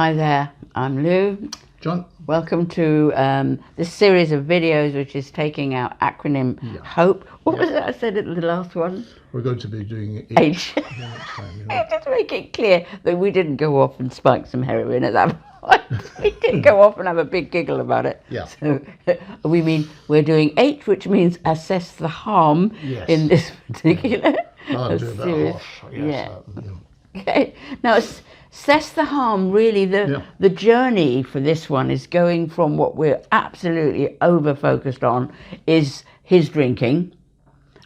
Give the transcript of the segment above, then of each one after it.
Hi there, I'm Lou. John. Welcome to this series of videos which is taking our acronym HOPE. What was it I said at the last one? We're going to be doing H. next time, Just to make it clear that we didn't go off and spike some heroin at that point. We did go off and have a big giggle about it. Yeah. So we mean we're doing H, which means assess the harm in this particular series. Okay. Now, assess the harm. Really, the journey for this one is going from what we're absolutely over focused on is his drinking,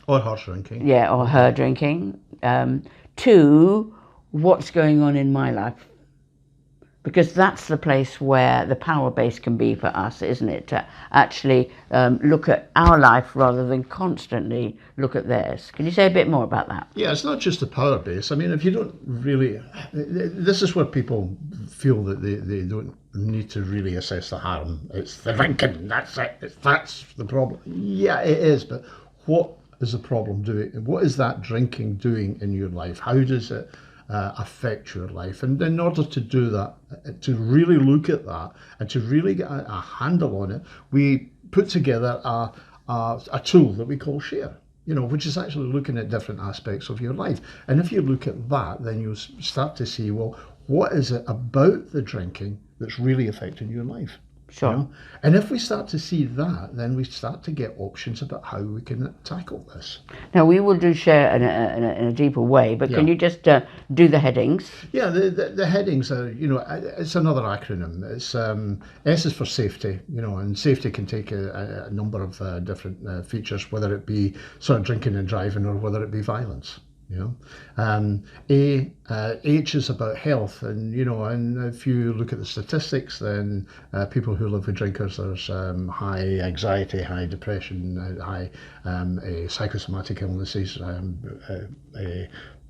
or her drinking, or her drinking, to what's going on in my life, because that's the place where the power base can be for us, isn't it? To actually look at our life rather than constantly look at theirs. Can you say a bit more about that? Yeah, it's not just the power base. I mean, if you don't really, this is where people feel that they don't need to really assess the harm. It's the drinking, that's it, that's the problem. Yeah, it is, but what is the problem doing? What is that drinking doing in your life? How does it affect your life? And in order to do that, to really look at that and to really get a handle on it, we put together a tool that we call Share, which is actually looking at different aspects of your life. And if you look at that, then you start to see, well, what is it about the drinking that's really affecting your life? Sure. And if we start to see that, then we start to get options about how we can tackle this. Now, we will do Share in a deeper way, but can you just do the headings? Yeah, the headings are, it's another acronym. It's S is for safety, and safety can take a number of different features, whether it be sort of drinking and driving or whether it be violence. H is about health, and and if you look at the statistics, then people who live with drinkers, there's high anxiety, high depression, high psychosomatic illnesses,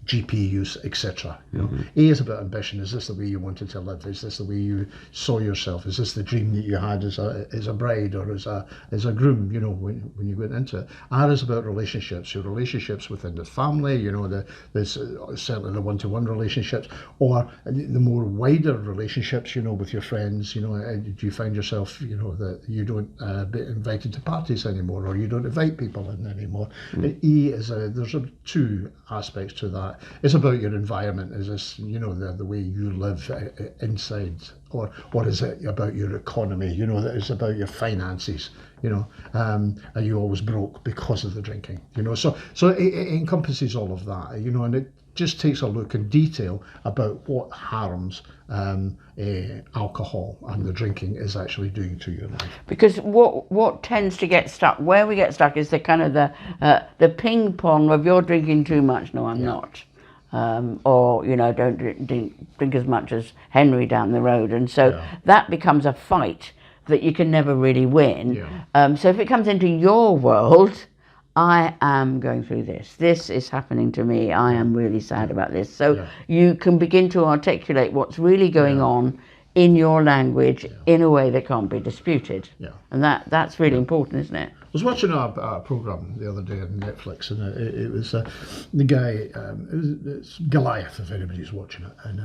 GP use, etc. A is about ambition. Is this the way you wanted to live? Is this the way you saw yourself? Is this the dream that you had as a bride or as a groom? When you went into it. R is about relationships. Your relationships within the family. There's certainly the one-to-one relationships, or the more wider relationships. With your friends. Do you find yourself that you don't get invited to parties anymore, or you don't invite people in anymore? And E is there's two aspects to that. It's about your environment. Is this, the way you live inside, or is it about your economy? That it's about your finances. Are you always broke because of the drinking? So it encompasses all of that. And it just takes a look in detail about what harms alcohol and the drinking is actually doing to your life. Because what tends to get stuck, where we get stuck, is the kind of the ping pong of you're drinking too much, no, I'm not. Or don't drink as much as Henry down the road, and so that becomes a fight that you can never really win. So if it comes into your world, I am going through this. This is happening to me. I am really sad about this. So you can begin to articulate what's really going on in your language in a way that can't be disputed. And that's really important, isn't it? I was watching a program the other day on Netflix, and it was the guy, it's Goliath, if anybody's watching it, and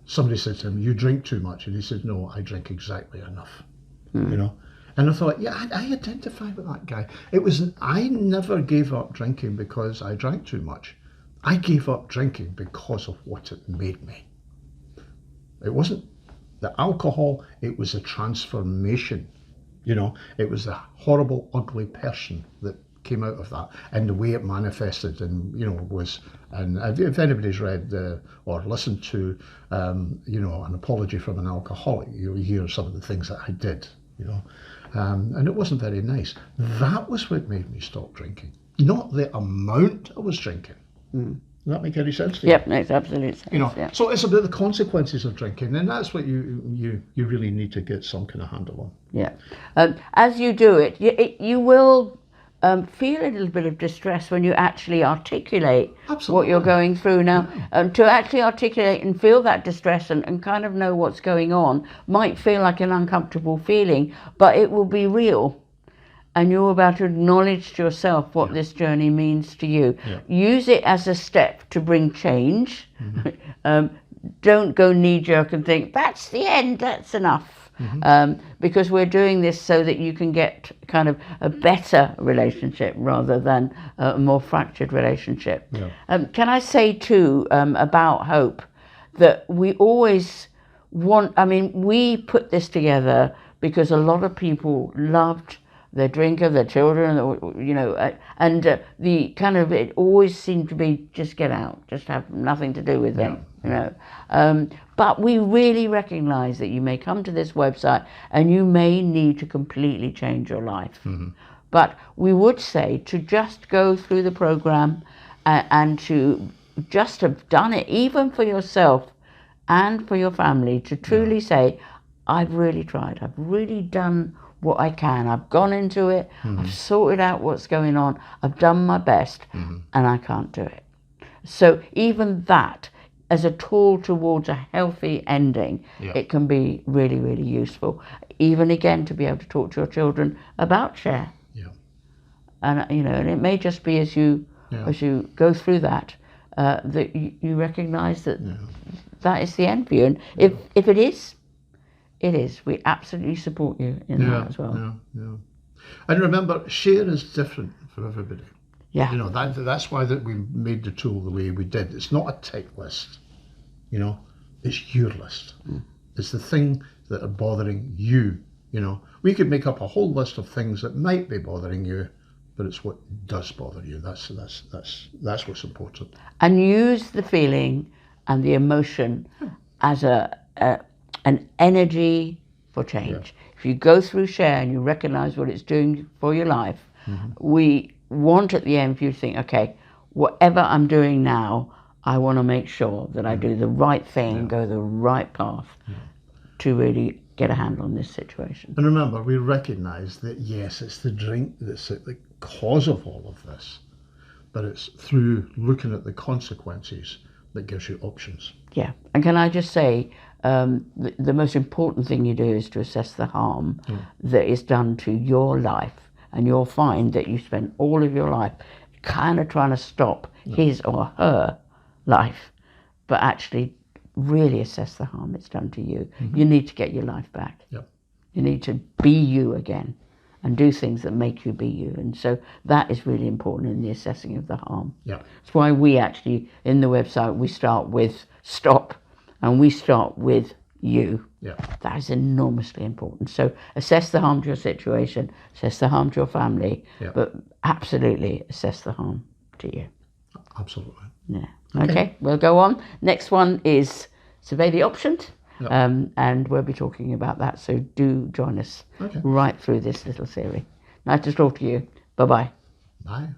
somebody said to him, "You drink too much," and he said, "No, I drink exactly enough." And I thought, I identify with that guy. I never gave up drinking because I drank too much. I gave up drinking because of what it made me. It wasn't the alcohol, it was a transformation. It was a horrible, ugly person that came out of that, and the way it manifested, and if anybody's read or listened to an apology from an alcoholic, you'll hear some of the things that I did. And it wasn't very nice. That was what made me stop drinking, not the amount I was drinking. Does that make any sense to you? Yep, makes absolute sense. So it's about the consequences of drinking, and that's what you really need to get some kind of handle on. Yeah. As you do it, you will feel a little bit of distress when you actually articulate what you're going through. Now, to actually articulate and feel that distress and kind of know what's going on might feel like an uncomfortable feeling, but it will be real. And you're about to acknowledge to yourself what this journey means to you. Use it as a step to bring change. don't go knee-jerk and think, that's the end, that's enough. Because we're doing this so that you can get kind of a better relationship rather than a more fractured relationship. Yeah. Can I say too, about hope, that we always want, I mean, we put this together because a lot of people loved their drinker, their children, you know, and the kind of, it always seemed to be just get out, just have nothing to do with them, you know. But we really recognise that you may come to this website and you may need to completely change your life. But we would say to just go through the programme and to just have done it, even for yourself and for your family, to truly say, I've really tried, I've really done what I can, I've gone into it, I've sorted out what's going on, I've done my best, and I can't do it. So even that, as a tool towards a healthy ending, it can be really, really useful. Even again, to be able to talk to your children about share. And you know, and it may just be as you go through that, that you recognise that that is the end for you. And if it is, it is. We absolutely support you in that as well. And remember, share is different for everybody. Yeah. You know, that's why that we made the tool the way we did. It's not a tick list, you know, it's your list. It's the thing that are bothering you, you know. We could make up a whole list of things that might be bothering you, but it's what does bother you. That's what's important. And use the feeling and the emotion as an energy for change. If you go through share and you recognise what it's doing for your life, we want at the end for you to think, okay, whatever I'm doing now, I want to make sure that I do the right thing and go the right path to really get a handle on this situation. And remember, we recognise that yes, it's the drink that's the cause of all of this, but it's through looking at the consequences that gives you options. Yeah, and can I just say, the most important thing you do is to assess the harm that is done to your life, and you'll find that you spend all of your life kind of trying to stop his or her life, but actually really assess the harm it's done to you. You need to get your life back. You need to be you again and do things that make you be you. And so that is really important in the assessing of the harm. That's why we actually, in the website, we start with stop and we start with you. That is enormously important. So assess the harm to your situation, assess the harm to your family, but absolutely assess the harm to you. Absolutely. Okay, we'll go on. Next one is survey the options. And we'll be talking about that, so do join us right through this little series. Nice to talk to you. Bye-bye. Bye.